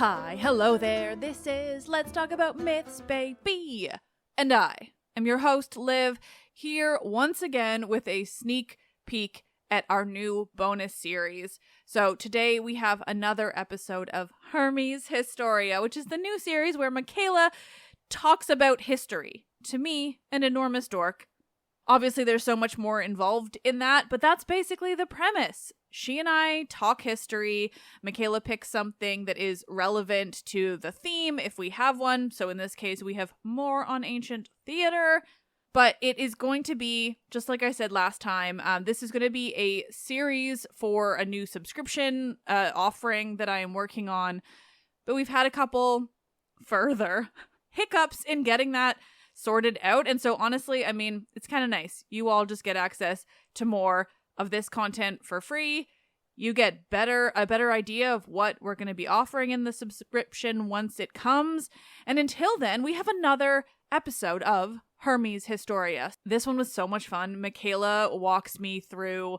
Hi, hello there. This is Let's Talk About Myths, baby. And I am your host, Liv, here once again with a sneak peek at our new bonus series. So today we have another episode of Hermes Historia, which is the new series where Michaela talks about history. To me, an enormous dork. Obviously, there's so much more involved in that, but that's basically the premise. She and I talk history. Michaela picks something that is relevant to the theme, if we have one. So in this case, we have more on ancient theater. But it is going to be, just like I said last time, this is going to be a series for a new subscription offering that I am working on. But we've had a couple further hiccups in getting that sorted out. And so honestly, I mean, it's kind of nice. You all just get access to more of this content for free. You get a better idea of what we're going to be offering in the subscription once it comes. And until then, we have another episode of Hermes Historia. This one was so much fun. Michaela walks me through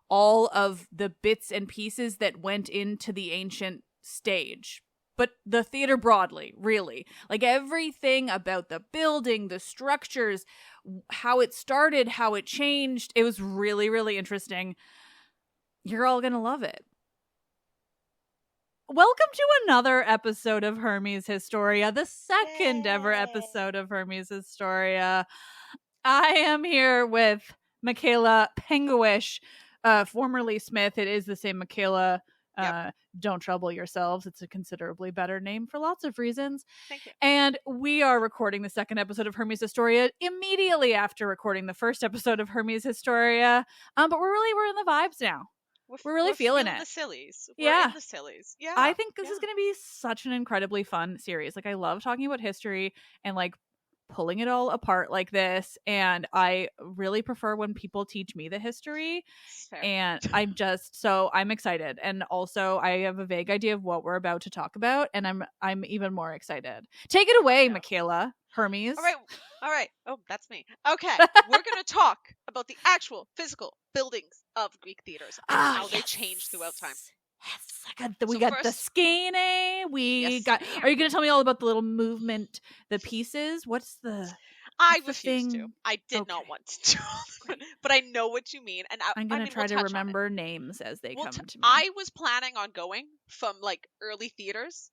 all of the bits and pieces that went into the ancient stage. But the theater broadly, really. Like everything about the building, the structures, how it started, how it changed. It was really, really interesting. You're all going to love it. Welcome to another episode of Hermes Historia, the second ever episode of Hermes Historia. I am here with Michaela Penguish, formerly Smith. It is the same Michaela. Yep. Don't trouble yourselves. It's a considerably better name for lots of reasons. Thank you. And we are recording the second episode of Hermes Historia immediately after recording the first episode of Hermes Historia. But we're in the vibes now. We're really feeling it. The sillies. We're in the sillies. Yeah. I think this is going to be such an incredibly fun series. Like I love talking about history and like pulling it all apart like this, and I really prefer when people teach me the history. Fair. And I'm excited, and also I have a vague idea of what we're about to talk about, and I'm even more excited. Take it away, Michaela. Hermes. All right. Oh, that's me. Okay. We're going to talk about the actual physical buildings of Greek theaters and how they change throughout time. Yes, we got the Scene. Are you going to tell me all about the little movement, the pieces? I refuse to. I did not want to, but I know what you mean, and I'm going to try to remember names as they come to me. I was planning on going from like early theaters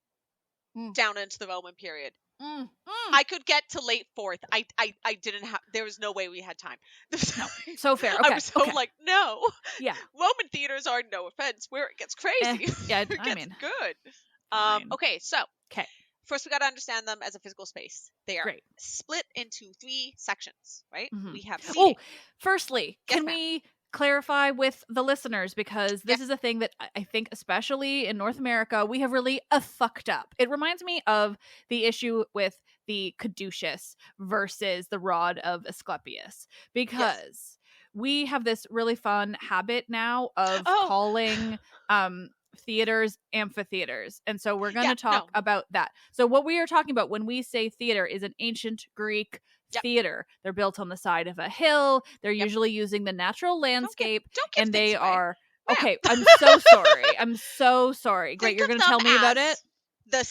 down into the Roman period. I could get to late 4th. I didn't have. There was no way we had time. No. So fair. Okay. I was so like, no. Yeah. Roman theaters are, no offense, where it gets crazy. Yeah, it gets good. Fine. Okay, so okay. First, we got to understand them as a physical space. They are Great. split into 3 sections, right? Mm-hmm. We have seating. Firstly, can we clarify with the listeners, because this is a thing that I think, especially in North America, we have really fucked up. It reminds me of the issue with the caduceus versus the rod of Asclepius, because we have this really fun habit now of calling theaters amphitheaters, and so we're going to talk about that. So what we are talking about when we say theater is an ancient Greek theater. They're built on the side of a hill. They're usually using the natural landscape. Don't give and they are away. Okay, I'm so sorry. I'm so sorry. Great, you're going to tell me about it? The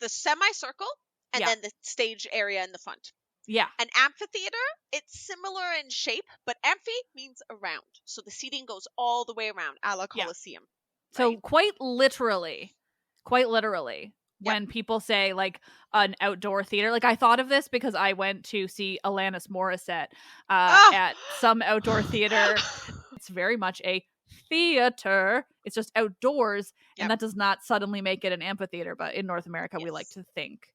semicircle and then the stage area in the front. Yeah. An amphitheater, it's similar in shape, but amphi means around. So the seating goes all the way around, a la Colosseum. So quite literally, when people say like an outdoor theater, like I thought of this because I went to see Alanis Morissette at some outdoor theater. It's very much a theater. It's just outdoors, and that does not suddenly make it an amphitheater. But in North America, we like to think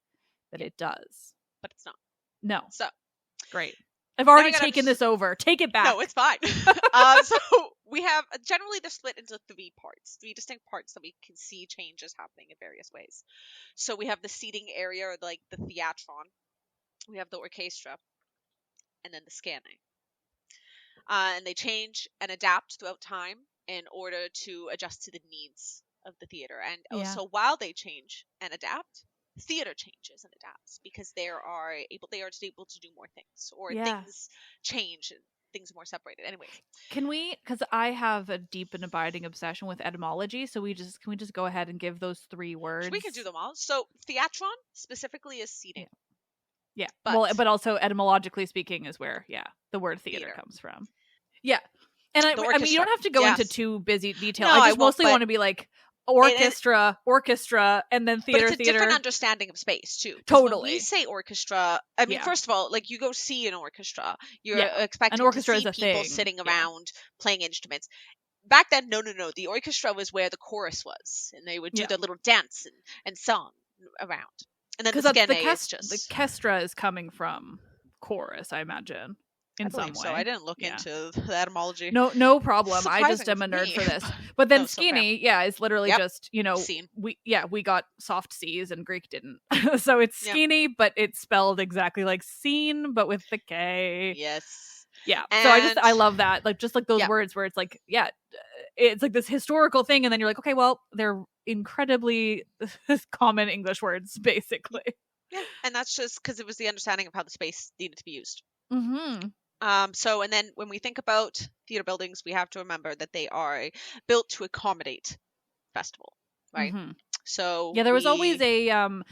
that it does. But it's not. No. So great. I've already taken this over. Take it back. No, it's fine. So we have, generally they're split into 3 distinct parts that we can see changes happening in various ways. So we have the seating area, or like the Theatron. We have the orchestra, and then the Scene. And they change and adapt throughout time in order to adjust to the needs of the theater. And also while they change and adapt, theater changes and adapts, because they are able to do more things, or things change things are more separated. Anyways, Can we, because I have a deep and abiding obsession with etymology, so can we just go ahead and give those 3 words? we can do them all. So theatron specifically is seating. Yeah. But, well, but also etymologically speaking is where, the word theater comes from. Yeah. And I mean, you don't have to go into too busy detail. No, I just mostly want to be like orchestra, and then theater, but it's a theater. different understanding of space too. Totally. When we say orchestra, I mean, first of all, like you go see an orchestra, you're expecting an orchestra to see is a people thing. sitting around playing instruments. Back then, no. The orchestra was where the chorus was, and they would do their little dance and song around. And then the skene is just... The kestra is coming from chorus, I imagine, in some way. So I didn't look into the etymology. No problem. I just am a nerd for this. But then skene, is literally just, scene. We got soft C's and Greek didn't. So it's skene, but it's spelled exactly like scene, but with the K. Yes. Yeah. So I love that. Like, just like those words where it's like, it's like this historical thing, and then you're like, okay, well, they're incredibly common English words, basically. Yeah, and that's just because it was the understanding of how the space needed to be used. Mm-hmm. And then when we think about theater buildings, we have to remember that they are built to accommodate festival, right? Mm-hmm. So there was always an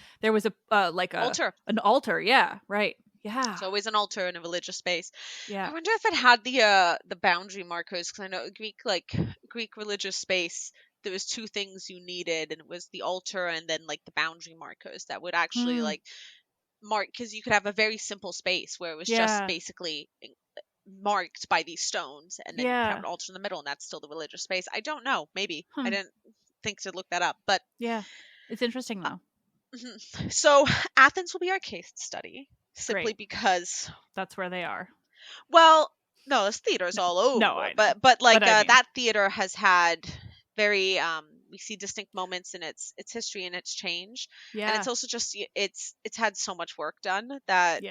altar. Yeah, right. Yeah. It's always an altar in a religious space. Yeah. I wonder if it had the boundary markers, because I know Greek religious space, there was 2 things you needed, and it was the altar and then like the boundary markers that would actually like mark, because you could have a very simple space where it was just basically marked by these stones, and then you have an altar in the middle, and that's still the religious space. I don't know. Maybe. I didn't think to look that up, but it's interesting though. So Athens will be our case study. Simply because that's where they are. Well, no, there's theaters all over. No, I know. But I mean, that theater has had very we see distinct moments in its history and its change. Yeah. And it's also just it's had so much work done that we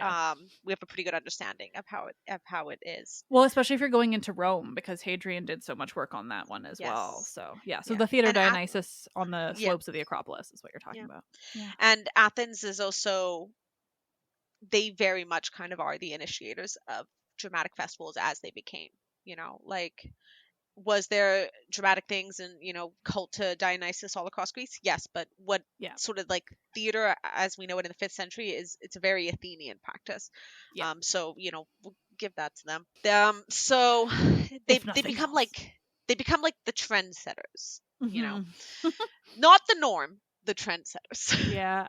have a pretty good understanding of how it is. Well, especially if you're going into Rome, because Hadrian did so much work on that one as well. So the Theater Dionysus on the slopes of the Acropolis is what you're talking about. Yeah. And Athens is also, they very much kind of are the initiators of dramatic festivals as they became, like, was there dramatic things and, cult to Dionysus all across Greece? Yes. But what sort of like theater as we know it in the 5th century it's a very Athenian practice. Yeah. So, we'll give that to them. So they become like the trendsetters, not the norm, the trendsetters. Yeah.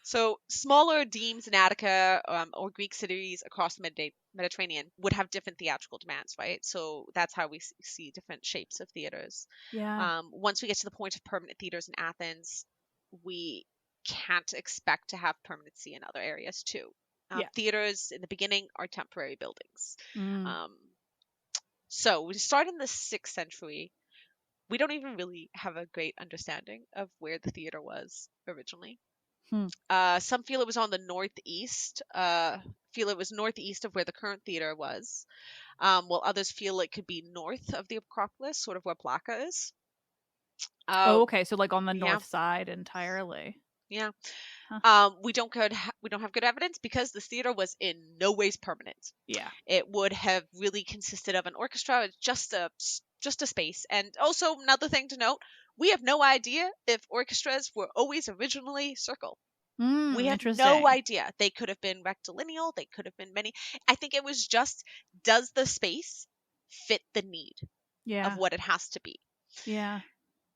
So smaller demes in Attica or Greek cities across the Mediterranean would have different theatrical demands, right? So that's how we see different shapes of theaters. Yeah. Once we get to the point of permanent theaters in Athens, we can't expect to have permanency in other areas too. Theaters in the beginning are temporary buildings. So we start in the 6th century. We don't even really have a great understanding of where the theater was originally. Some feel it was on the northeast, feel it was northeast of where the current theater was, while others feel it could be north of the Acropolis, sort of where Plaka is. Okay, so like on the north side entirely. Yeah. Huh. We don't have good evidence because the theater was in no ways permanent. Yeah. It would have really consisted of an orchestra, just a space. And also another thing to note, we have no idea if orchestras were always originally circle. We have no idea. They could have been rectilineal. They could have been many. I think it was just, does the space fit the need of what it has to be? Yeah.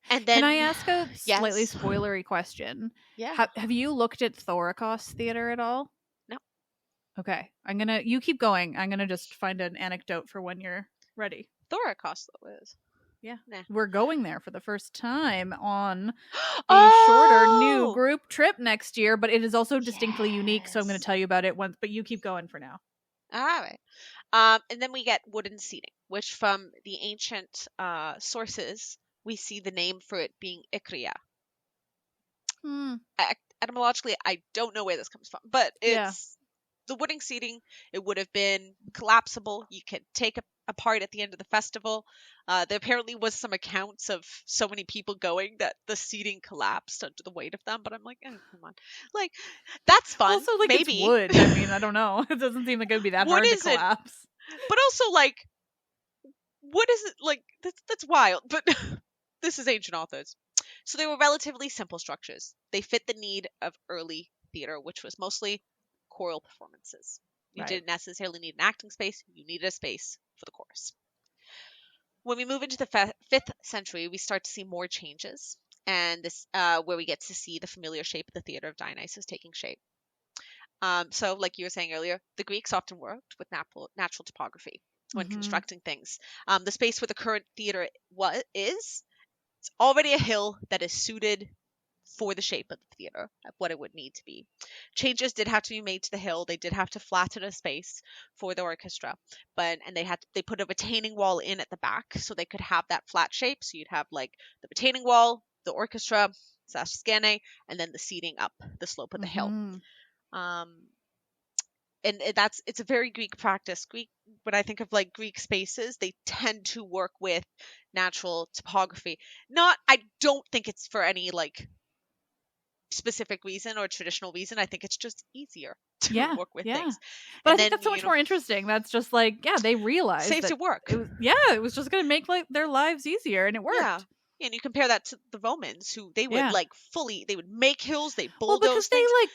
And then, can I ask a slightly spoilery question? Yeah. Have you looked at Thorikos Theater at all? No. Okay. You keep going. I'm going to just find an anecdote for when you're ready. Thorikos is. Yeah. Nah. We're going there for the first time on a shorter new group trip next year, but it is also distinctly unique, so I'm going to tell you about it once, but you keep going for now. All right. And then we get wooden seating, which from the ancient sources, we see the name for it being Ikria. Etymologically, I don't know where this comes from, but it's the wooden seating. It would have been collapsible. You could take apart at the end of the festival. There apparently was some accounts of so many people going that the seating collapsed under the weight of them, but I'm like, oh, come on. Like, that's fun. Also, like, maybe. It's wood. I mean, I don't know. It doesn't seem like it would be that hard to collapse. But also, like, what is it like? That's wild. But this is ancient authors. So they were relatively simple structures. They fit the need of early theater, which was mostly choral performances. You Right. didn't necessarily need an acting space. You needed a space for the chorus. When we move into the 5th century, we start to see more changes, and this where we get to see the familiar shape of the theater of Dionysus taking shape. So, like you were saying earlier, the Greeks often worked with natural topography when constructing things. The space where the current theater is, it's already a hill that is suited for the shape of the theater, of what it would need to be. Changes did have to be made to the hill. They did have to flatten a space for the orchestra, and they put a retaining wall in at the back so they could have that flat shape. So you'd have like the retaining wall, the orchestra, /scene, and then the seating up the slope of the hill. Um, and it's a very Greek practice. When I think of like Greek spaces, they tend to work with natural topography. I don't think it's for any like specific reason or traditional reason. I think it's just easier to work with things. But I think that's so much more interesting. That's just like, they realized saves that it work. It was just going to make like their lives easier, and it worked. Yeah. And you compare that to the Romans, who they would they would make hills, they bulldoze because things. they like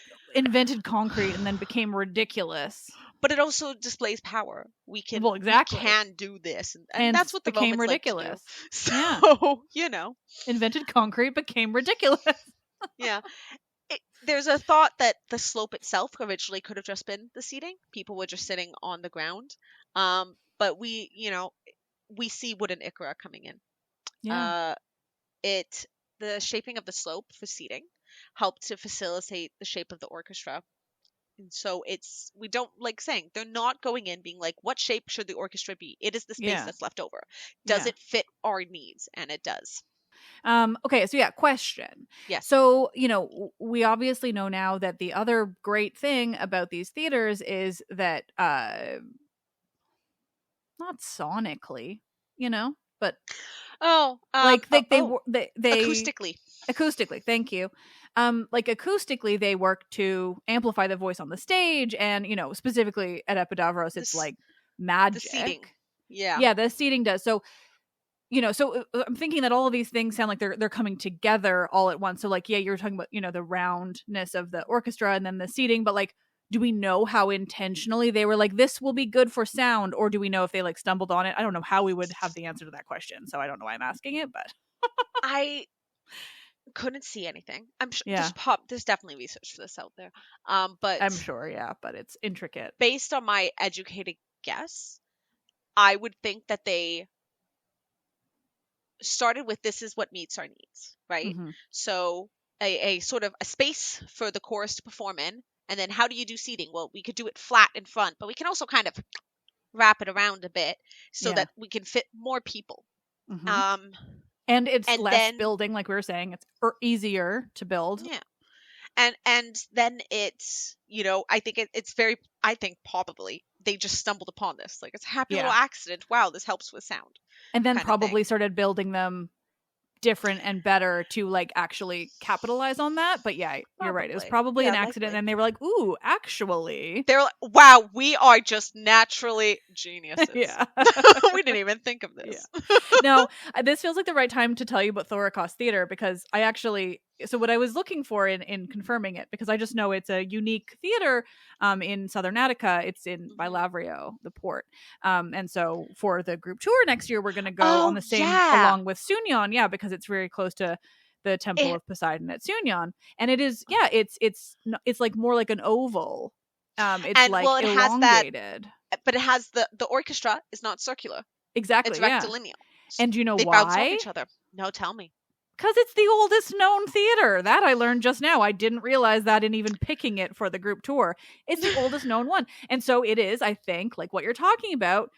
invented concrete and then became ridiculous. But it also displays power. We can do this, and that's what the became Romans ridiculous. Like to do. So invented concrete, became ridiculous. Yeah. There's a thought that the slope itself originally could have just been the seating. People were just sitting on the ground. But we see wooden Ikra coming in. Yeah. The shaping of the slope for seating helped to facilitate the shape of the orchestra. And so we don't like saying they're not going in being like, what shape should the orchestra be? It is the space that's left over. Does it fit our needs? And it does. Okay, so question. Yes. So, we obviously know now that the other great thing about these theaters is that not sonically, but acoustically, thank you. Like acoustically they work to amplify the voice on the stage, and specifically at Epidavros it's like magic. The seating. Yeah. Yeah, the seating does. So so I'm thinking that all of these things sound like they're coming together all at once. So like, you're talking about, the roundness of the orchestra and then the seating, but like, do we know how intentionally they were like, this will be good for sound? Or do we know if they like stumbled on it? I don't know how we would have the answer to that question. So I don't know why I'm asking it, but I couldn't see anything. I'm sure there's definitely research for this out there. But I'm sure, but it's intricate. Based on my educated guess, I would think that they started with this is what meets our needs, right? Mm-hmm. So a sort of a space for the chorus to perform in, and then how do you do seating? Well, we could do it flat in front, but we can also kind of wrap it around a bit so that we can fit more people. Mm-hmm. And it's less building, like we were saying. It's easier to build. Yeah. And then it's, I think probably they just stumbled upon this. Like, it's a happy little accident. Wow, this helps with sound. And then probably started building them different and better to like actually capitalize on that. But you're right. It was probably an accident. And they were like, ooh, actually. They're like, wow, we are just naturally geniuses. Yeah. We didn't even think of this. Yeah. Now, this feels like the right time to tell you about Thorikos Theater, because so what I was looking for in confirming it, because I just know it's a unique theater in Southern Attica. It's by Lavrio, the port. And so for the group tour next year, we're going to go on the same along with Sunyon, because it's very close to the Temple of Poseidon at Sunyon. And it is, it's like more like an oval. It's elongated. But it has the orchestra is not circular. Exactly. It's rectilineal. And do you know they why? They bounce off each other. No, tell me. Because it's the oldest known theater. That I learned just now. I didn't realize that in even picking it for the group tour. It's the oldest known one. And so it is, I think, like what you're talking about,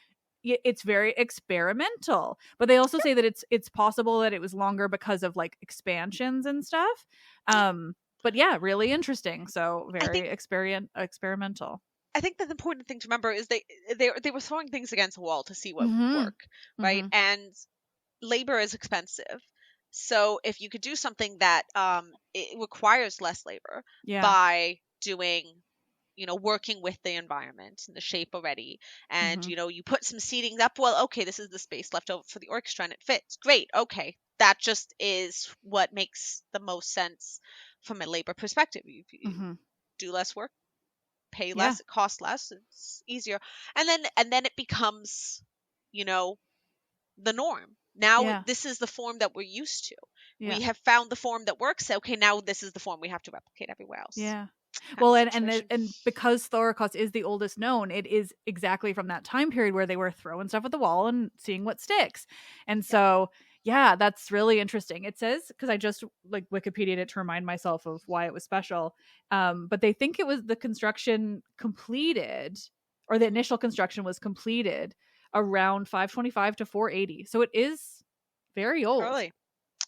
it's very experimental. But they also say that it's possible that it was longer because of like expansions and stuff. But really interesting. So very experimental. I think that the important thing to remember is they were throwing things against a wall to see what would work, right? Mm-hmm. And labor is expensive. So if you could do something that it requires less labor by doing, working with the environment and the shape already. And, Mhm. you put some seating up. Well, okay, this is the space left over for the orchestra and it fits. Great. Okay. That just is what makes the most sense from a labor perspective. You Mhm. do less work, pay Yeah. less, it costs less, it's easier. And then it becomes, you know, the norm. Now Yeah. this is the form that we're used to. Yeah. We have found the form that works. Okay, now this is the form we have to replicate everywhere else. Yeah. Kind Well, of and situation. and because Thoricos is the oldest known, it is exactly from that time period where they were throwing stuff at the wall and seeing what sticks. And so, yeah, that's really interesting. It says, because I just like Wikipedia'd it to remind myself of why it was special. But they think it was the construction completed, or the initial construction was completed around 525 to 480. So it is very old. Early.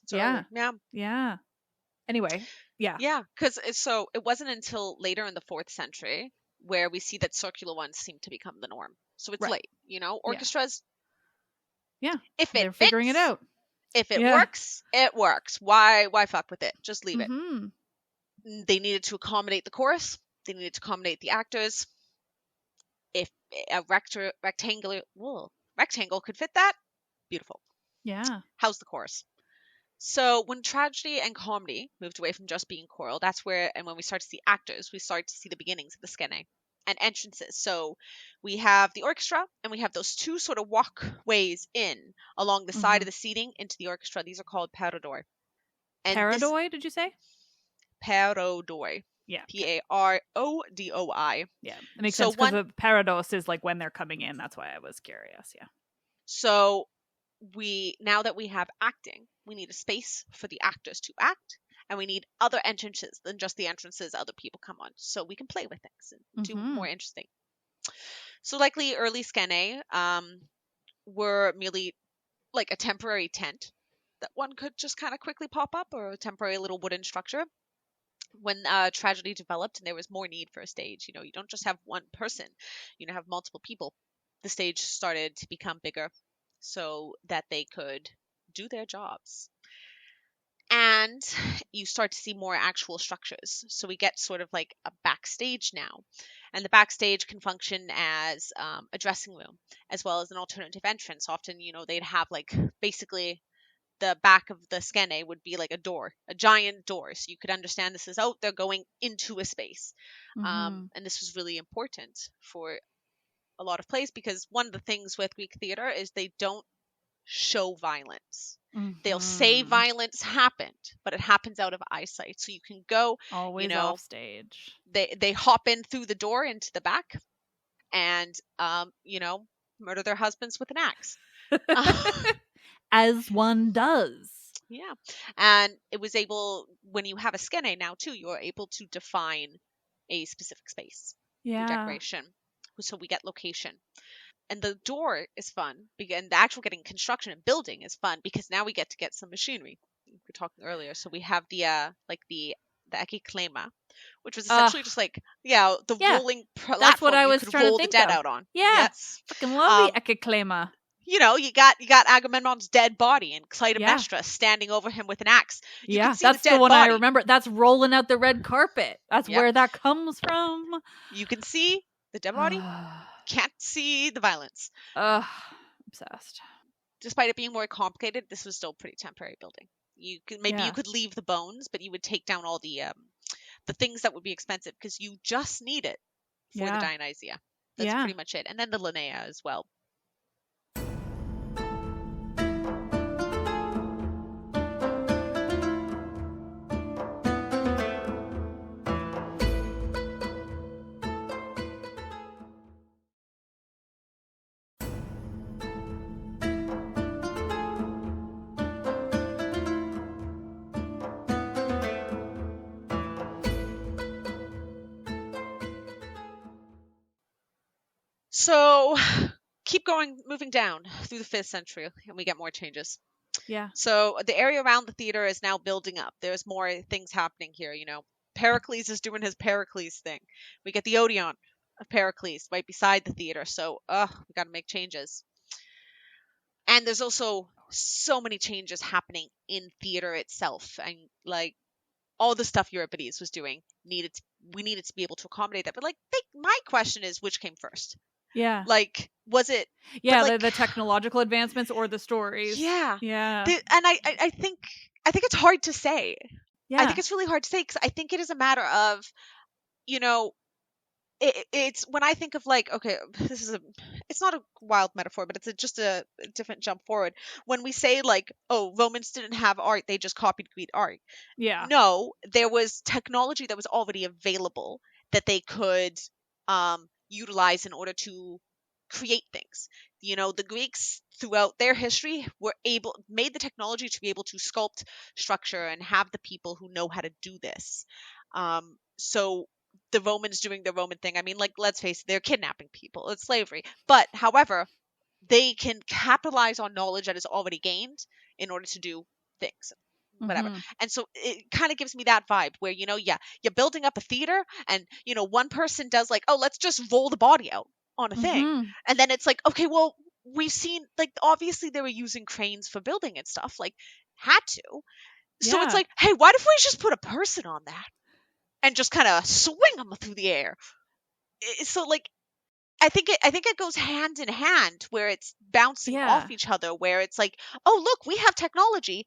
It's Yeah. early. Yeah. Yeah. Anyway, yeah. Yeah, because so it wasn't until later in the 4th century where we see that circular ones seem to become the norm. So it's Right. late, Yeah. orchestras, Yeah. if it They're figuring it fits, out. if it Yeah. works, it works. Why fuck with it? Just leave it. Mm-hmm. They needed to accommodate the chorus. They needed to accommodate the actors. If a rectangle could fit that, beautiful. Yeah. How's the chorus? So when tragedy and comedy moved away from just being choral, that's where, and when we start to see actors, we start to see the beginnings of the skene and entrances. So we have the orchestra, and we have those two sort of walkways in along the side Mm-hmm. of the seating into the orchestra. These are called paradoi. And this Paradoi, did you say? parodoi, Yeah. Okay. Parodoi. Yeah. It makes So sense because one, the parados is like when they're coming in. That's why I was curious. Yeah. so now that we have acting, we need a space for the actors to act, and we need other entrances than just the entrances other people come on, so we can play with things and do Mm-hmm. more interesting. So likely early skene were merely like a temporary tent that one could just kind of quickly pop up, or a temporary little wooden structure. When tragedy developed and there was more need for a stage, you don't just have one person, have multiple people. The stage started to become bigger so that they could do their jobs. And you start to see more actual structures. So we get sort of like a backstage now. And the backstage can function as a dressing room as well as an alternative entrance. Often, they'd have like basically the back of the skene would be like a door, a giant door. So you could understand this is, oh, they're going into a space. Mm-hmm. And this was really important for a lot of plays, because one of the things with Greek theater is they don't show violence. They'll say Mm-hmm. violence happened, but it happens out of eyesight. So you can go, you Always know, off stage. they hop in through the door into the back and, murder their husbands with an axe. As one does. Yeah. And it was when you have a skene now too, you're able to define a specific space through Yeah. decoration. So we get location. And the door is fun, and the actual getting construction and building is fun, because now we get to get some machinery. We were talking earlier. So we have the ekiklema, which was Uh, essentially just like, the yeah. rolling That's what platform I you was could trying to roll the think dead of. out on. Yeah. Yes. Fucking love the Ekaklema. You got Agamemnon's dead body and Yeah. Clytemnestra standing over him with an axe. You can Yeah. see the That's the dead one I body. remember. That's rolling out the red carpet. That's Yep. where that comes from. You can see the dead body. Can't see the violence. Ugh. Obsessed. Despite it being more complicated, this was still pretty temporary building. Maybe you Yeah. could leave the bones, but you would take down all the things that would be expensive, because you just need it for the Yeah. Dionysia. That's Yeah. pretty much it. And then the Linnea as well. So keep moving down through the 5th century, and we get more changes. Yeah. So the area around the theater is now building up. There's more things happening here. Pericles is doing his Pericles thing. We get the Odeon of Pericles right beside the theater. So, we got to make changes. And there's also so many changes happening in theater itself. And like all the stuff Euripides was doing needed to we needed to be able to accommodate that. But like, my question is, which came first? Yeah. Like, was it? Yeah, like, the technological advancements or the stories. Yeah. Yeah. And I think it's hard to say. Yeah. I think it's really hard to say, because I think it is a matter of, it's when I think of like, okay, it's not a wild metaphor, but it's just a different jump forward. When we say like, oh, Romans didn't have art, they just copied Greek art. Yeah. No, there was technology that was already available that they could utilize in order to create things. The Greeks throughout their history made the technology to be able to sculpt structure and have the people who know how to do this. So the Romans doing the Roman thing, I mean, like, let's face it, they're kidnapping people. It's slavery. But however, they can capitalize on knowledge that is already gained in order to do things, whatever. And so it kind of gives me that vibe where, you're building up a theater, and one person does like, oh, let's just roll the body out on a thing, and then it's like, okay, well, we've seen, like, obviously they were using cranes for building and stuff, like, had to. So it's like, hey, why if we just put a person on that and just kind of swing them through the air? So like, I think it goes hand in hand, where it's bouncing off each other, where it's like, oh, look, we have technology,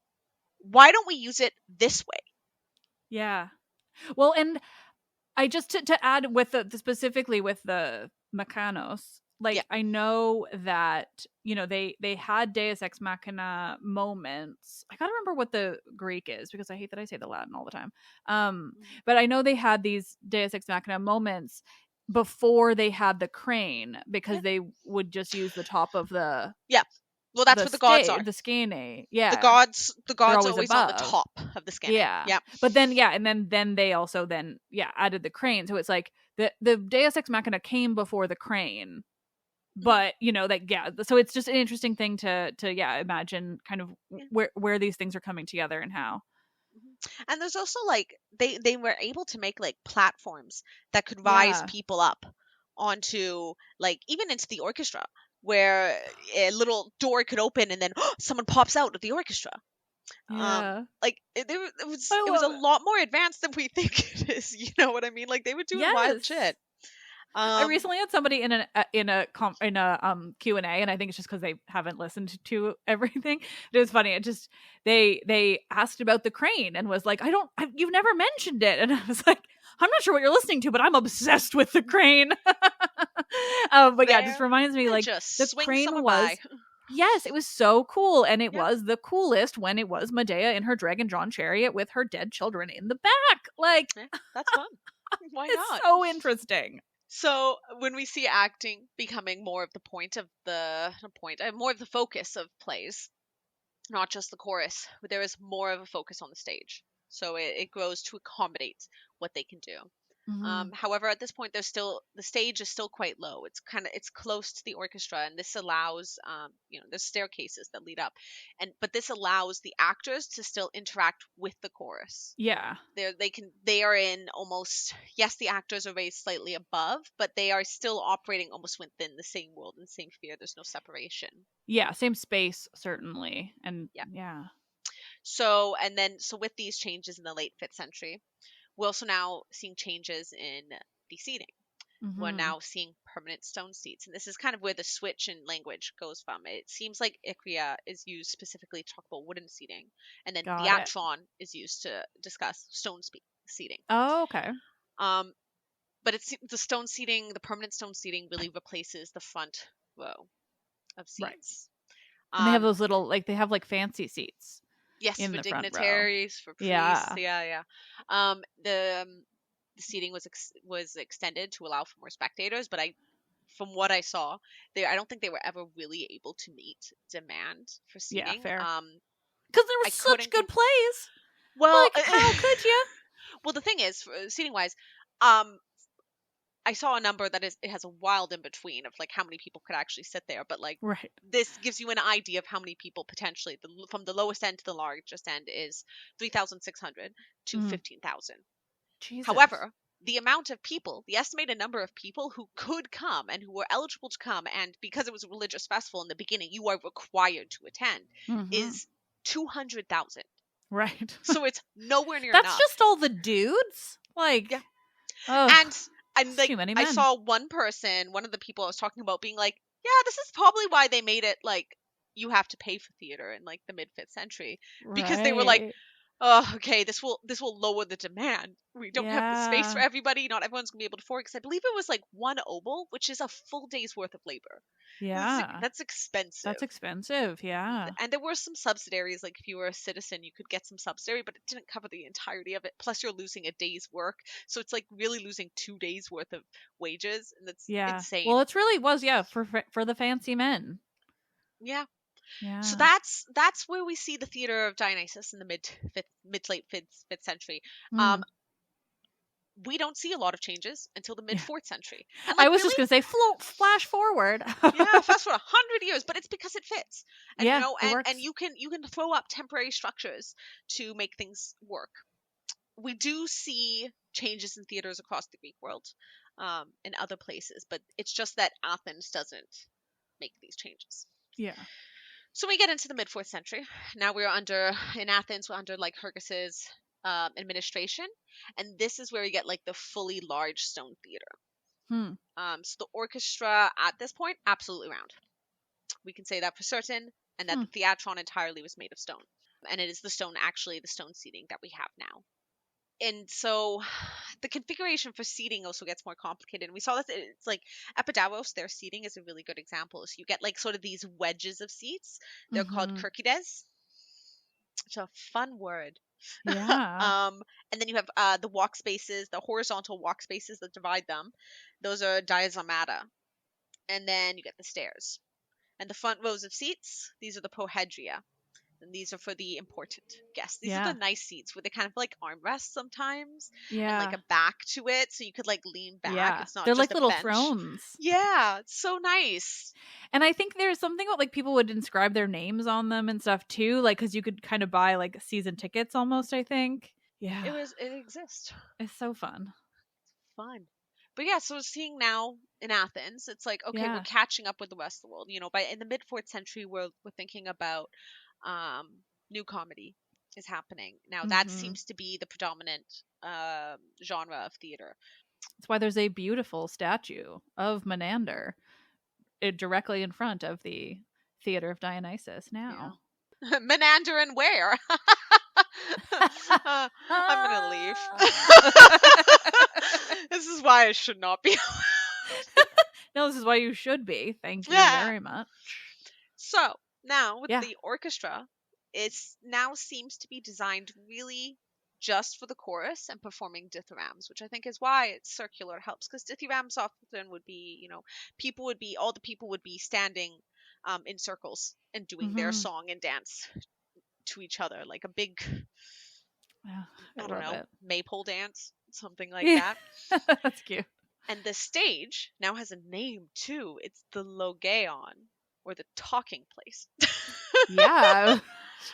why don't we use it this way? Yeah. Well, and I just to add with specifically with the Mechanos, like, I know that they had Deus Ex Machina moments. I gotta remember what the Greek is, because I hate that I say the Latin all the time. But I know they had these Deus Ex Machina moments before they had the crane, because they would just use the top of the well, that's what the gods are. The Scane. The gods are always above. on the top of the Scane. Yeah. But then and then they also added the crane. So it's like the Deus Ex Machina came before the crane. But so it's just an interesting thing to imagine kind of where these things are coming together and how. And there's also like they were able to make like platforms that could rise people up onto, like, even into the orchestra, where a little door could open and then someone pops out of the orchestra. Like it was a lot more advanced than we think it is. You know what I mean? Like, they were doing wild shit. I recently had somebody in a Q&A, and I think it's just because they haven't listened to everything. It was funny. It just they asked about the crane and was like, you've never mentioned it, and I was like, I'm not sure what you're listening to, but I'm obsessed with the crane. But yeah, it just reminds me, like, the crane was by. Yes, it was so cool, and it was the coolest when it was Medea in her dragon-drawn chariot with her dead children in the back. Like, that's fun. Why not? It's so interesting. So when we see acting becoming more of the more of the focus of plays, not just the chorus, but there is more of a focus on the stage. So it grows to accommodate what they can do. However, at this point, the stage is still quite low. It's close to the orchestra, and this allows, there's staircases that lead up, but this allows the actors to still interact with the chorus. Yeah, they are in almost, yes, the actors are raised slightly above, but they are still operating almost within the same world and same sphere. There's no separation. Yeah, same space, certainly, and yeah. So with these changes in the late 5th century, we're also now seeing changes in the seating. We're now seeing permanent stone seats. And this is kind of where the switch in language goes from. It seems like Icria is used specifically to talk about wooden seating. And then Theatron is used to discuss stone seating. Oh, okay. But it's the permanent stone seating really replaces the front row of seats. Right. And they have those little, like, they have like fancy seats. Yes, for dignitaries, for priests. Yeah. The seating was extended to allow for more spectators, but from what I saw, I don't think they were ever really able to meet demand for seating. Yeah, fair. Because there were such good plays. Well, like, how could you? Well, the thing is, seating wise, I saw a number that it has a wild in between of like how many people could actually sit there, but like this gives you an idea of how many people potentially from the lowest end to the largest end is 3,600 to 15,000. However, the amount of people, the estimated number of people who could come and who were eligible to come, and because it was a religious festival in the beginning, you are required to attend, is 200,000. Right. So it's nowhere near enough. That's just all the dudes? Like, yeah. Oh, And it's like too many I men. saw one of the people I was talking about being like, yeah, this is probably why they made it like you have to pay for theater in like the mid 5th century, because they were like, Right. oh, okay, this will lower the demand. We don't have the space for Yeah. everybody. Not everyone's gonna be able to afford it. Because I believe it was like one oboe, which is a full day's worth of labor. Yeah. That's expensive. That's expensive. Yeah. And there were some subsidiaries, like if you were a citizen, you could get some subsidy, but it didn't cover the entirety of it. Plus, you're losing a day's work, so it's like really losing 2 days worth of wages, and that's Yeah. insane. Well, it really was, yeah, for the fancy men. Yeah. So Yeah. that's where we see the theater of Dionysus in the mid late fifth century. Um, Mm. we don't see a lot of changes until the mid Yeah. 4th century, and I like was just really, gonna say, flash forward. yeah, fast forward 100 years, but it's because it fits, and Yeah, it and works. you can throw up temporary structures to make things work. We do see changes in theaters across the Greek world, in other places, but it's just that Athens doesn't make these changes. Yeah. So we get into the mid 4th century. Now in Athens, we're under like Hercus's administration, and this is where we get like the fully large stone theater. Hmm. So the orchestra at this point, absolutely round. We can say that for certain, and that Hmm. the theatron entirely was made of stone. And it is the stone seating that we have now. And so the configuration for seating also gets more complicated. And we saw this, it's like Epidaurus, their seating is a really good example. So you get like sort of these wedges of seats. They're called Mm-hmm. kirkides. It's a fun word. Yeah. And then you have the walk spaces, the horizontal walk spaces that divide them. Those are diazomata. And then you get the stairs. And the front rows of seats, these are the pohedria. And these are for the important guests. These are Yeah. the nice seats where they kind of like armrest sometimes and like Yeah. a back to it so you could like lean back. Yeah. It's not They're just like a little bench. thrones. Yeah, it's so nice. And I think there's something about like people would inscribe their names on them and stuff too, like because you could kind of buy like season tickets almost. I think. Yeah. It exists. It's so fun. Fun. But yeah, so seeing now in Athens, it's like, okay, we're Yeah. catching up with the rest of the world. By in the mid 4th century, we're thinking about um, new comedy is happening. Now that Mm-hmm. seems to be the predominant genre of theater. That's why there's a beautiful statue of Menander directly in front of the Theater of Dionysus now. Yeah. Menander and where? I'm gonna leave. This is why I should not be. No, this is why you should be. Thank you Yeah. very much. So now with Yeah. the orchestra, it's now seems to be designed really just for the chorus and performing dithyrambs, which I think is why it's circular helps, because dithyrambs often would be, all the people would be standing in circles and doing their Mm-hmm. song and dance to each other, like a big, Yeah, I don't know, it. maypole dance, something like Yeah. that. That's cute. And the stage now has a name too. It's the Logeon, or the talking place. Yeah.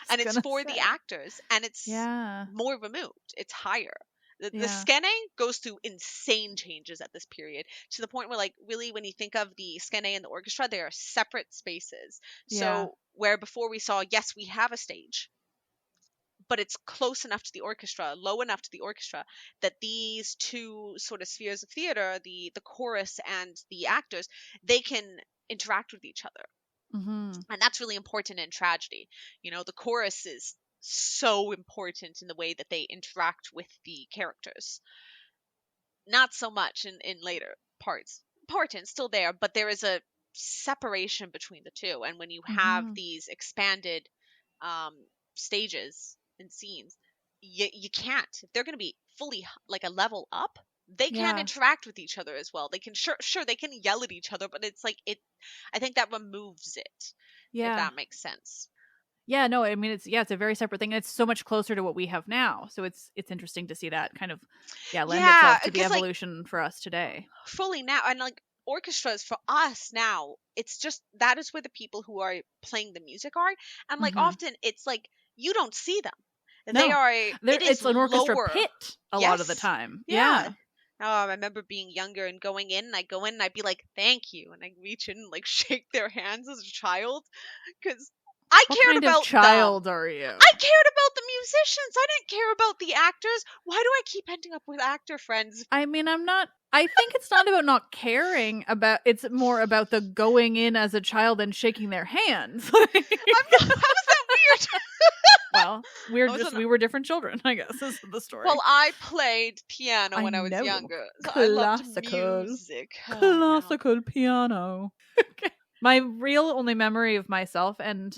And it's for the actors, and it's Yeah. more removed. It's higher. The Yeah. skene goes through insane changes at this period, to the point where, like, really, when you think of the skene and the orchestra, they are separate spaces. Yeah. So where before we saw, yes, we have a stage, but it's close enough to the orchestra, low enough to the orchestra, that these two sort of spheres of theater, the chorus and the actors, they can interact with each other. Mm-hmm. And that's really important in tragedy. The chorus is so important in the way that they interact with the characters. Not so much in later parts. Important, still there, but there is a separation between the two. And when you have Mm-hmm. these expanded stages and scenes, you can't. If they're going to be fully like a level up, they can't interact with each other as well. They can sure they can yell at each other, but it's like I think that removes it. Yeah. If that makes sense. Yeah, no, I mean it's a very separate thing. It's so much closer to what we have now. So it's interesting to see that kind of lend itself to the evolution for us today. Fully now, and like orchestras for us now, it's just that is where the people who are playing the music are, and like often it's like you don't see them. No, they are. It's an orchestra lower. pit a lot of the time. Yeah. Oh, I remember being younger and going in, and I'd I'd be like, "Thank you," and I'd reach in and like shake their hands as a child, because I What cared kind of about child them. are you? I cared about the musicians. I didn't care about the actors. Why do I keep ending up with actor friends? I mean, I think it's not about not caring about, it's more about the going in as a child and shaking their hands. I'm not, how is that weird? Well, I we were different children, I guess, is the story. Well, I played piano when I was know. younger. So I loved music. Oh, Classical piano. Okay. My real only memory of myself and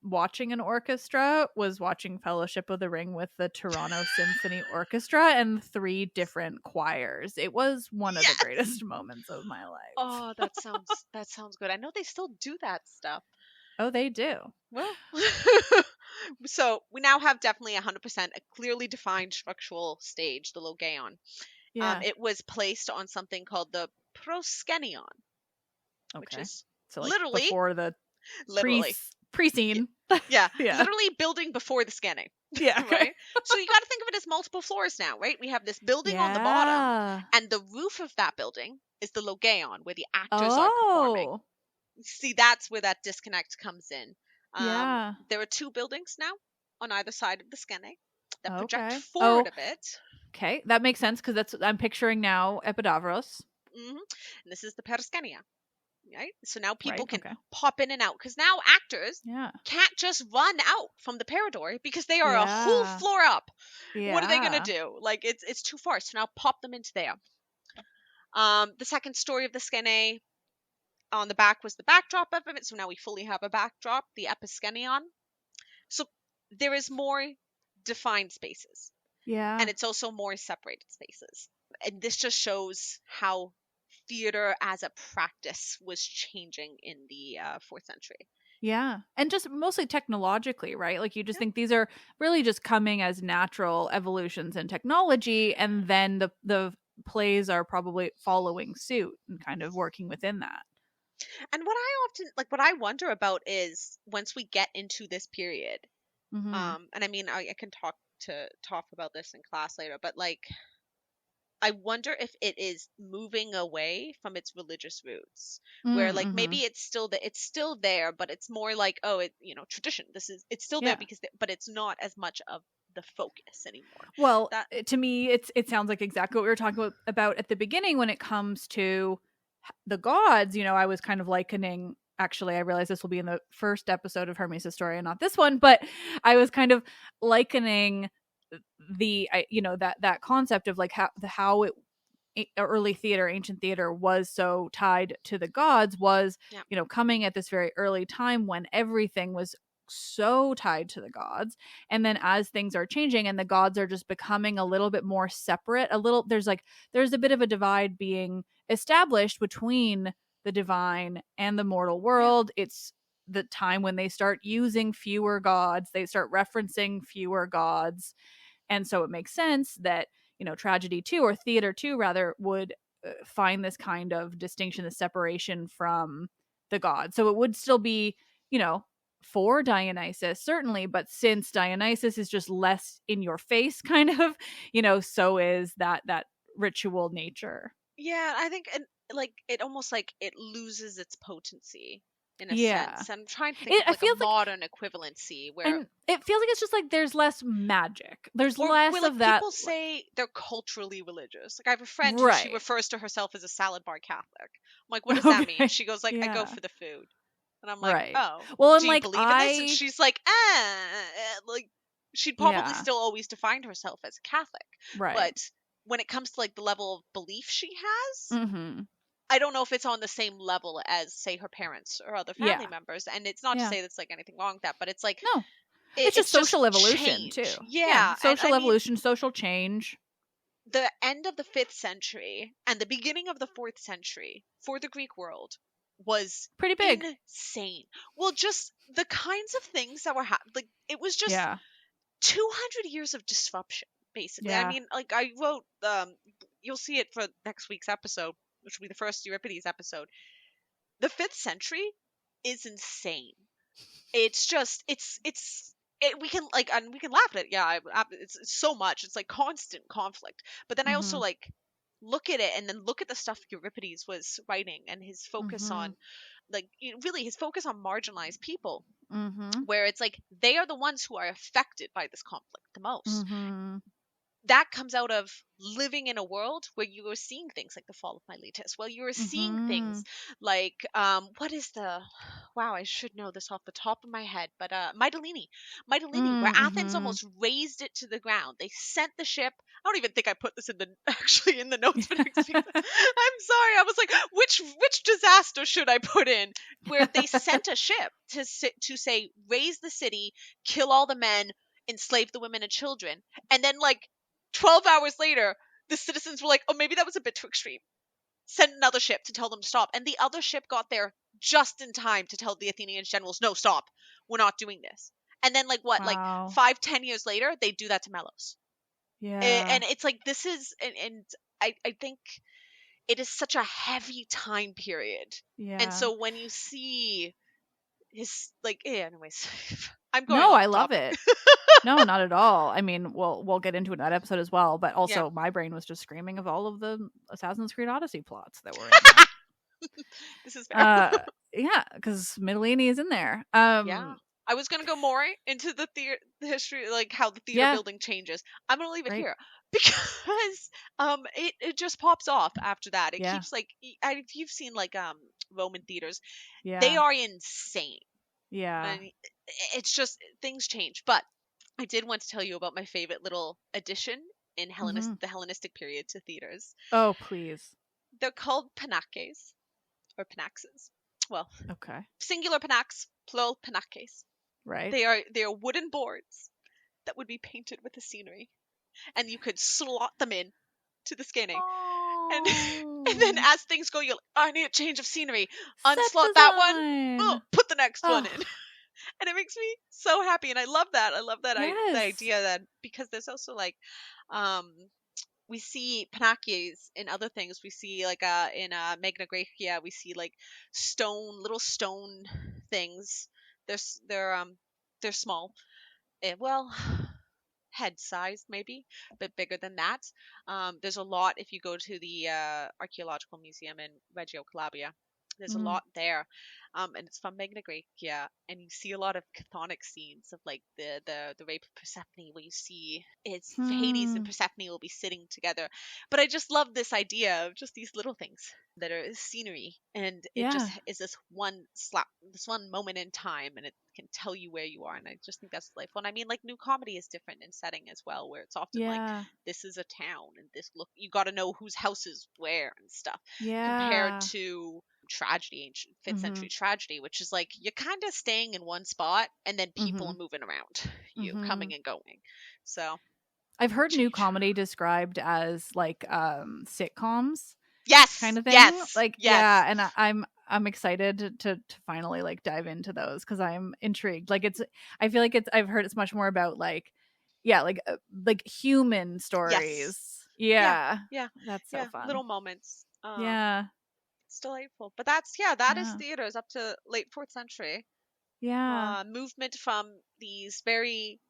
watching an orchestra was watching Fellowship of the Ring with the Toronto Symphony Orchestra and 3 different choirs. It was one of the greatest moments of my life. Oh, that sounds good. I know they still do that stuff. Oh, they do. Well, so we now have definitely 100% a clearly defined structural stage, the Logeion. Yeah. It was placed on something called the proskenion, which is so like literally before the literally pre-scene. yeah, Yeah. literally building before the scanning. Yeah. Right. So you got to think of it as multiple floors now, right? We have this building on the bottom, and the roof of that building is the Logeion, where the actors are performing. See, that's where that disconnect comes in. Yeah. There are 2 buildings now on either side of the skene that project Okay. forward a bit. Okay, that makes sense because that's I'm picturing now Epidavros. And this is the Periskenia, right? So now people Right, can pop in and out because now actors can't just run out from the Peridor because they are a whole floor up. Yeah. What are they gonna do? Like it's too far. So now pop them into there. The second story of the skene on the back was the backdrop of it. So now we fully have a backdrop, the Episkenion. So there is more defined spaces. Yeah. And it's also more separated spaces. And this just shows how theater as a practice was changing in the 4th century. Yeah. And just mostly technologically, right? Like you just think these are really just coming as natural evolutions in technology, and then the plays are probably following suit and kind of working within that. And what I wonder about is once we get into this period, and I mean I can talk about this in class later, but like I wonder if it is moving away from its religious roots, where like maybe it's still there, but it's more like, oh, tradition. It's still there but it's not as much of the focus anymore. Well, to me, it sounds like exactly what we were talking about at the beginning when it comes to the gods. I was kind of likening. Actually, I realize this will be in the first episode of Hermes Historia, not this one, but I was kind of likening that concept of like how early theater, ancient theater was so tied to the gods was, coming at this very early time when everything was so tied to the gods. And then as things are changing and the gods are just becoming a little bit more separate, there's a bit of a divide being established between the divine and the mortal world. It's the time when they start using fewer gods, they start referencing fewer gods. And so it makes sense that, tragedy too, or theater too, rather, would find this kind of distinction, the separation from the gods. So it would still be, for Dionysus, certainly, but since Dionysus is just less in your face, kind of, so is that ritual nature. Yeah, I think, and like it almost like it loses its potency in a sense. I'm trying to think of like a modern equivalency where and it feels like it's just like there's less magic. There's less of that. People say they're culturally religious. Like I have a friend she refers to herself as a salad bar Catholic. I'm like, what does that mean? She goes like, I go for the food. And I'm like, oh, well, do you believe in this? And she's like, like she'd probably still always defined herself as a Catholic. Right. But when it comes to like the level of belief she has, I don't know if it's on the same level as, say, her parents or other family members. And it's not to say that's like anything wrong with that, but it's like, no, it's just social evolution too. Yeah. Social evolution, social change. The end of the 5th century and the beginning of the 4th century for the Greek world was pretty big, insane. Well, just the kinds of things that were happening, like it was just 200 years of disruption, basically. I mean, like I wrote, you'll see it for next week's episode, which will be the first Euripides episode. The 5th century is insane. It's just, we can like, and we can laugh at it. Yeah, it's so much. It's like constant conflict. But then I also like look at it and then look at the stuff Euripides was writing and his focus on, like, really his focus on marginalized people. Mm-hmm. where it's like they are the ones who are affected by this conflict the most. Mm-hmm. That comes out of living in a world where you are seeing things like the fall of Miletus, where you are seeing Mm-hmm. things like what is the wow, I should know this off the top of my head, but Mytilene, where Athens Mm-hmm. almost razed it to the ground. They sent the ship. I don't even think I put this in the actually in the notes, but it makes me, I'm sorry. I was like, which disaster should I put in? Where they sent a ship to say raise the city, kill all the men, enslave the women and children, and then like 12 hours later, the citizens were like, oh, maybe that was a bit too extreme. Send another ship to tell them to stop. And the other ship got there just in time to tell the Athenian generals, no, stop. We're not doing this. And then, like, what, like Wow. 5-10 years later, they do that to Melos. Yeah. And it's like, this is, and I think it is such a heavy time period. And Yeah. so when you see his, like, anyways, I'm going No, off I love topic. it. No, not at all. I mean, we'll get into it in that episode as well. But also, Yeah. my brain was just screaming of all of the Assassin's Creed Odyssey plots that were in that. This is fair. Yeah, because Mytilene is in there. Yeah. I was going to go more into the history, like how the theater Yeah. building changes. I'm going to leave it Right. here because it just pops off after that. It Yeah. keeps like if you've seen like Roman theaters, Yeah. they are insane. Yeah. And it's just things change. But I did want to tell you about my favorite little addition in the Hellenistic period to theaters. Oh, please. They're called panaches or panaxes. Well, Okay. singular panax, plural panaches. Right. They are wooden boards that would be painted with the scenery, and you could slot them in to the scanning. And and then as things go, you're like, oh, I need a change of scenery. Unslot that one. Put the next one in. And it makes me so happy, and I love that. I love that the idea that because there's also like we see panaches in other things. We see like in Magna Graecia, we see like little stone things. They're small. Well, head size maybe, a bit bigger than that. There's a lot if you go to the archaeological museum in Reggio Calabria. There's a lot there, and it's from Magna Graecia, and you see a lot of chthonic scenes of like the rape of Persephone, where you see it's Hades and Persephone will be sitting together. But I just love this idea of just these little things that are scenery, and it just is this one moment in time, and it can tell you where you are, and I just think that's delightful. And I mean, like, New Comedy is different in setting as well, where it's often like this is a town, and this look you got to know whose house is where and stuff. Compared to tragedy, ancient 5th century tragedy, which is like you're kind of staying in one spot and then people are moving around you, coming and going. So I've heard New Comedy described as like sitcoms, kind of thing. Yeah, and I'm excited to finally like dive into those because I'm intrigued. Like I feel like I've heard it's much more about like like human stories. Yeah, that's so fun. Little moments. It's delightful. But that is theaters up to late 4th century. Movement from these very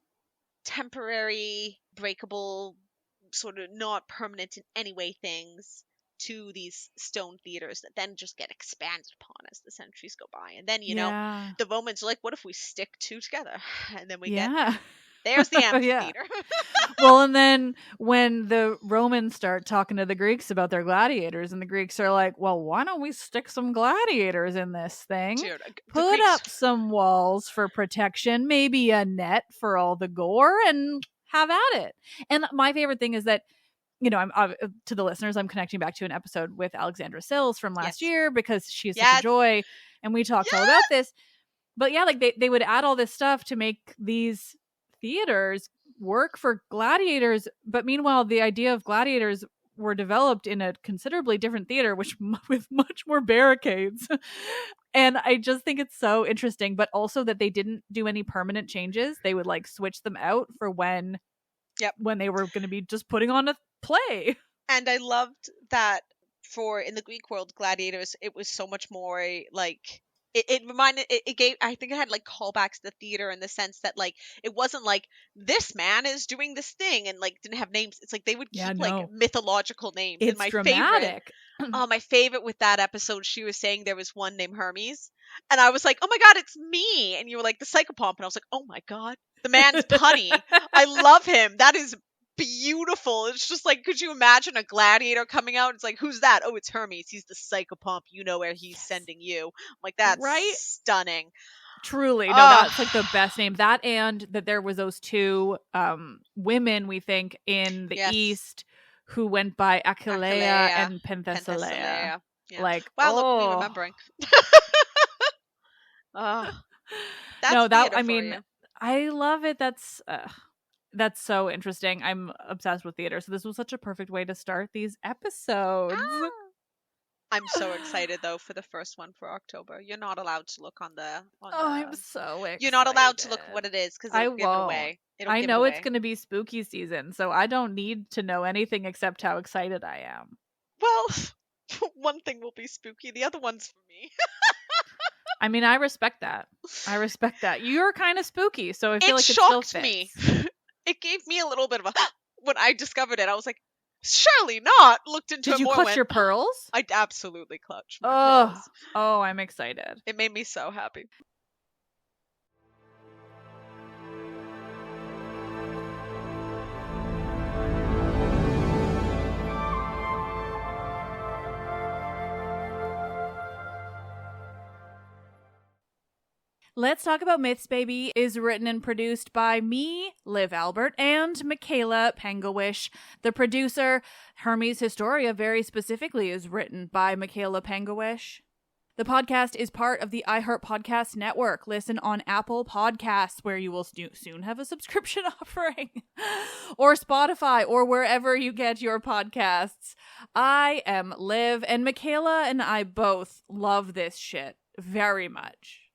temporary, breakable, sort of not permanent in any way things to these stone theaters that then just get expanded upon as the centuries go by. And then, know, the Romans are like, what if we stick two together? And then we get there's the amphitheater. Well, and then when the Romans start talking to the Greeks about their gladiators, and the Greeks are like, well, why don't we stick some gladiators in this thing? Dude, Put up some walls for protection, maybe a net for all the gore, and have at it. And my favorite thing is that, I'm to the listeners, I'm connecting back to an episode with Alexandra Sills from last year because she's such a joy, and we talked all about this. But yeah, like they would add all this stuff to make these theaters work for gladiators, but meanwhile the idea of gladiators were developed in a considerably different theater with much more barricades. And I just think it's so interesting, but also that they didn't do any permanent changes. They would like switch them out for when they were going to be just putting on a play. And I loved that in the Greek world, gladiators, it was so much more like it reminded it gave, I think it had like callbacks to the theater in the sense that like it wasn't like this man is doing this thing and like didn't have names. It's like they would Yeah, keep no. like mythological names. And It's dramatic. my favorite with that episode, she was saying there was one named Hermes, and I was like, oh my god, it's me. And you were like the psychopomp, and I was like, oh my god, the man's punny. I love him. That is beautiful. It's just like, could you imagine a gladiator coming out? It's like, who's that? Oh, it's Hermes. He's the psychopomp. You know where he's sending you. I'm like, that's Right? stunning. Truly. No, that's like the best name. That, and that there was those two women, we think, in the East who went by Achillea and Penthesilea. Yeah. Like, wow, look, me remembering. That's I mean, I love it. That's so interesting. I'm obsessed with theater, so this was such a perfect way to start these episodes. I'm so excited though for the first one for October. You're not allowed to look on the. I'm so excited. You're not allowed to look what it is because it'll give it away. I know it's going to be spooky season, so I don't need to know anything except how excited I am. Well, one thing will be spooky. The other one's for me. I mean, I respect that. You're kind of spooky, so I feel like it shocked still me. It gave me a little bit of a when I discovered it. I was like, surely not. Looked into it more. Did you clutch your pearls? I absolutely clutched my pearls. Oh, I'm excited. It made me so happy. Let's Talk About Myths, Baby is written and produced by me, Liv Albert, and Michaela Pangawish. The producer, Hermes Historia, very specifically, is written by Michaela Pangawish. The podcast is part of the iHeart Podcast Network. Listen on Apple Podcasts, where you will soon have a subscription offering, or Spotify, or wherever you get your podcasts. I am Liv, and Michaela and I both love this shit very much.